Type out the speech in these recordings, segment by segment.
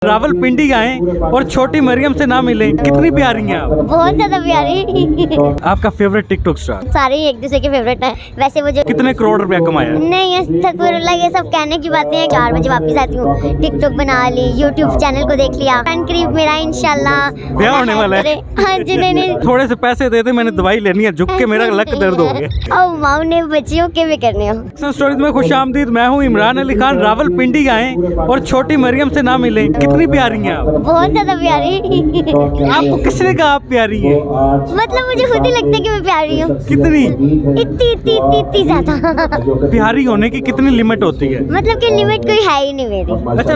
रावलपिंडी आए और छोटी मरियम से ना मिले, कितनी प्यारी हैं आप? बहुत ज्यादा प्यारी। आपका फेवरेट टिकटॉक स्टार? सारे ही एक दूसरे के फेवरेट हैं। वैसे वो जो कितने करोड़ रुपया कमाया? नहीं अस्तगफिरुल्लाह, ये सब कहने की बातें हैं। 4 बजे वापस आती हूँ, टिकटॉक बना ली, यूट्यूब चैनल को देख लिया। करीब मेरा इंशाल्लाह ब्याह होने वाला है। हाँ जी। नहीं थोड़े से पैसे दे दे, मैंने दवाई लेनी है, झुक के मेरा लक दर्द हो गया। ओ माँ ने बच्चियों के भी करने हो। स्टोरीज में खुश आमदीद, मैं हूँ इमरान अली खान। रावलपिंडी आए और छोटी मरियम से ना मिले, कितनी प्यारी हैं आप? बहुत ज्यादा प्यारी। आपको किसने कहा आप प्यारी हैं? मतलब मुझे खुद ही लगता है कि मैं प्यारी हूँ। कितनी? इतनी ज्यादा। प्यारी होने की कितनी लिमिट होती है? मतलब कि लिमिट कोई है ही नहीं मेरी। अच्छा,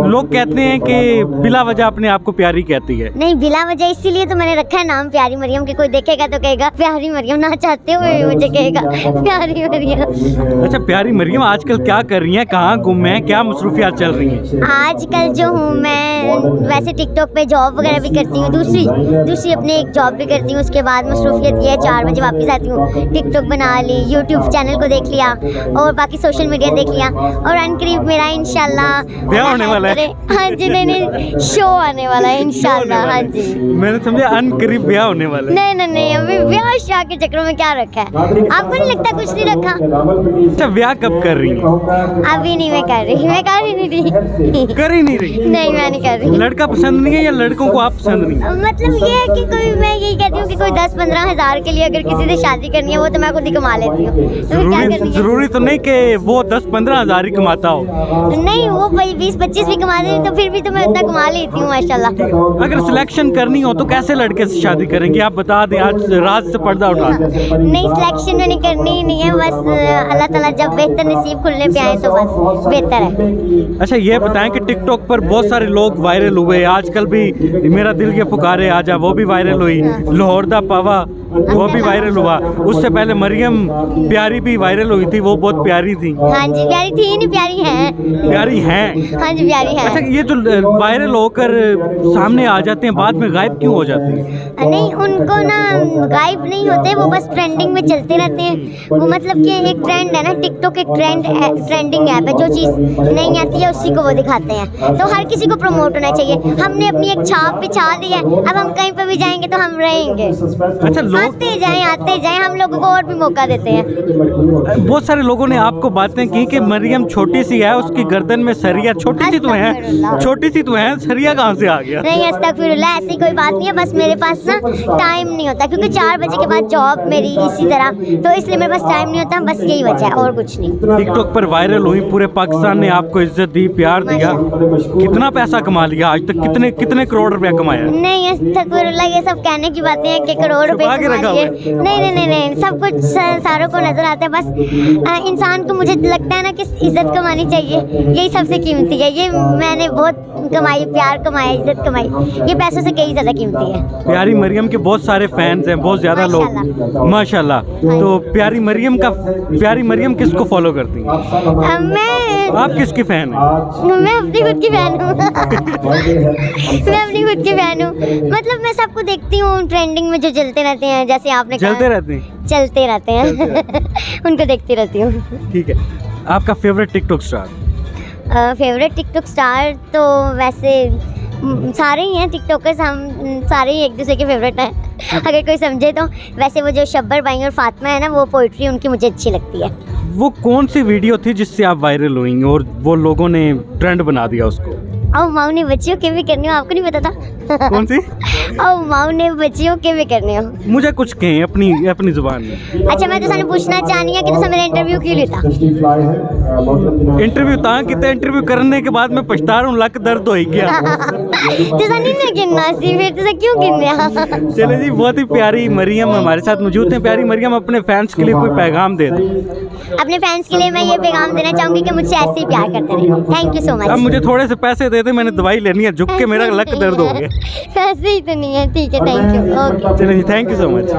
लोग कहते हैं कि बिला वजह अपने आप को प्यारी कहती है। नहीं, बिला वजह इसीलिए तो मैंने रखा है नाम प्यारी मरियम, के कोई देखेगा तो कहेगा प्यारी मरियम, ना चाहते हुए भी मुझे कहेगा प्यारी मरियम। अच्छा, प्यारी मरियम आजकल क्या कर रही हैं, कहाँ गुम हैं, क्या मसरूफियात चल रही हैं? आजकल जो हूँ मैं वैसे टिकटॉक पे जॉब वगैरह भी करती हूँ, दूसरी अपने एक जॉब भी करती हूँ। उसके बाद मसरूफियत ये है, 4 बजे वापस आती हूँ, टिकटॉक बना ली, यूट्यूब चैनल को देख लिया और बाकी सोशल मीडिया देख लिया। और अनकरीब मेरा इंशाल्लाह ब्याह होने वाला है। हाँ जी। नहीं शो आने वाला है इंशाल्लाह। हाँ जी, मैंने समझा अनकरीब ब्याह होने वाला है। नहीं अभी ब्याह शाह के चक्रों में क्या रखा है? आपको नहीं लगता कुछ नहीं रखा? अच्छा, ब्याह कब कर रही है? अभी नहीं, मैं कर रही कर ही नहीं रही? नहीं, मैं नहीं कर रही। लड़का पसंद नहीं है या लड़कों को आप पसंद नहीं है? मतलब ये है कि कोई, मैं यही कहती हूँ कि कोई 10-15 हज़ार के लिए अगर किसी से शादी करनी है, वो तो मैं खुद ही कमा लेती हूँ। तो क्या करनी है? जरूरी तो नहीं कि वो 10-15 हज़ार ही कमाता हो। नहीं, वो 20-25 भी कमा दे तो फिर भी तो मैं उतना कमा लेती हूँ माशाल्लाह। अगर सिलेक्शन करनी हो तो कैसे लड़के से शादी करेंगे, आप बता दें, आज रात से पर्दा उठा दें। नहीं, सिलेक्शन मैंने करनी ही नहीं है, बस अल्लाह ताला जब बेहतर नसीब खुलने पे आए तो बस बेहतर है। अच्छा, ये बताएं कि टिकटॉक पर बहुत सारे लोग वायरल हुए, आजकल भी मेरा दिल ये पुकारे आजा वो भी वायरल हुई, लाहौर दा पावा वो भी वायरल हुआ, उससे पहले मरियम प्यारी भी वायरल हुई थी, वो बहुत प्यारी थी। हाँ जी, प्यारी थी नहीं, प्यारी है। प्यारी हैं? हाँ जी, प्यारी है। अच्छा, ये जो वायरल होकर सामने आ जाते हैं बाद में गायब क्यों हो जाते हैं? नहीं, उनको ना गायब नहीं होते, वो बस ट्रेंडिंग में चलते रहते हैं। वो मतलब कि एक ट्रेंड है ना, टिकटॉक एक ट्रेंडिंग ऐप है, जो चीज़ नहीं आती है उसी को वो दिखाते हैं। तो हर किसी को प्रमोट होना चाहिए। हमने अपनी एक छाप बिछा दी है, अब हम कहीं पर भी जाएंगे तो हम रहेंगे। अच्छा, आते जाएं, हम लोगों को और भी मौका देते हैं। बहुत सारे लोगों ने आपको बातें की कि मरियम छोटी सी है, उसकी गर्दन में सरिया, छोटी सी तो है, सरिया कहाँ से आ गया? नहीं अस्तगफिरुल्लाह, ऐसी कोई बात नहीं है, बस मेरे पास ना टाइम नहीं होता, क्योंकि 4 बजे के बाद जॉब मेरी इसी तरह, तो इसलिए मेरे पास टाइम नहीं होता, बस यही वजह है और कुछ नहीं। टिकटॉक पर वायरल हुई, पूरे पाकिस्तान ने आपको इज्जत दी, प्यार दिया, कितना पैसा कमा लिया आज तक, कितने करोड़ रुपया कमाया? नहीं अस्तगफिरुल्लाह, ये सब कहने की बातें हैं कि करोड़ रुपए कमा लिए। नहीं, सब कुछ सारों को नजर आता है। बस इंसान को, मुझे लगता है ना कि इज्जत कमानी चाहिए, यही सबसे कीमती है। ये मैंने बहुत कमाई, प्यार कमाया, इज्जत कमाई, ये पैसों से कई ज्यादा कीमती है। प्यारी मरियम के बहुत सारे फैंस हैं, बहुत ज्यादा लोग, माशाल्लाह। तो प्यारी मरियम किसको फॉलो करती हैं? आप किसकी फैन हैं? मैं अपनी खुद की फैन हूँ। मतलब मैं सबको देखती हूँ, ट्रेंडिंग में जो चलते रहते हैं, जैसे आपने कहा चलते रहते हैं उनको देखती रहती हूँ। ठीक है, आपका favourite TikTok star? Favourite TikTok star तो वैसे सारे ही हैं टिकटॉकर्स, हम सारे ही एक दूसरे के फेवरेट हैं अगर कोई समझे तो। वैसे वो जो शब्बर भाई और फातिमा है ना, वो पोइट्री उनकी मुझे अच्छी लगती है। वो कौन सी वीडियो थी जिससे आप वायरल हुई और वो लोगों ने ट्रेंड बना दिया उसको? और माँ ने बच्चियों के भी करनी हो, आपको नहीं पता था? कौन सी? और माँ ने बच्चियों के भी करने हो। मुझे कुछ कहें अपनी जुबान में। अच्छा, मैं तो सानू पूछना चाहनी है कि तुम मेरा इंटरव्यू क्यों लेता? इंटरव्यू कितना इंटरव्यू करने के बाद मैं पछता रहा हूँ, लक दर्द हो गया। तुसा नहीं ना गिनना सी, फिर तुसा क्यों गिनया? चले जी, बहुत ही प्यारी मरियम हमारे साथ मौजूद है। प्यारी मरियम, अपने फैंस के लिए कोई पैगाम दे दे। अपने फैंस के लिए मैं ये पैगाम देना चाहूंगी कि मुझसे ऐसे ही प्यार करते रहें। Thank you so much. अब मुझे थोड़े से पैसे दे दे, मैंने दवाई लेनी है, झुक के मेरा लक दर्द हो गया। पैसे ही तो नहीं है। ठीक है, थैंक यू। ओके, चलिए जी, थैंक यू सो मच।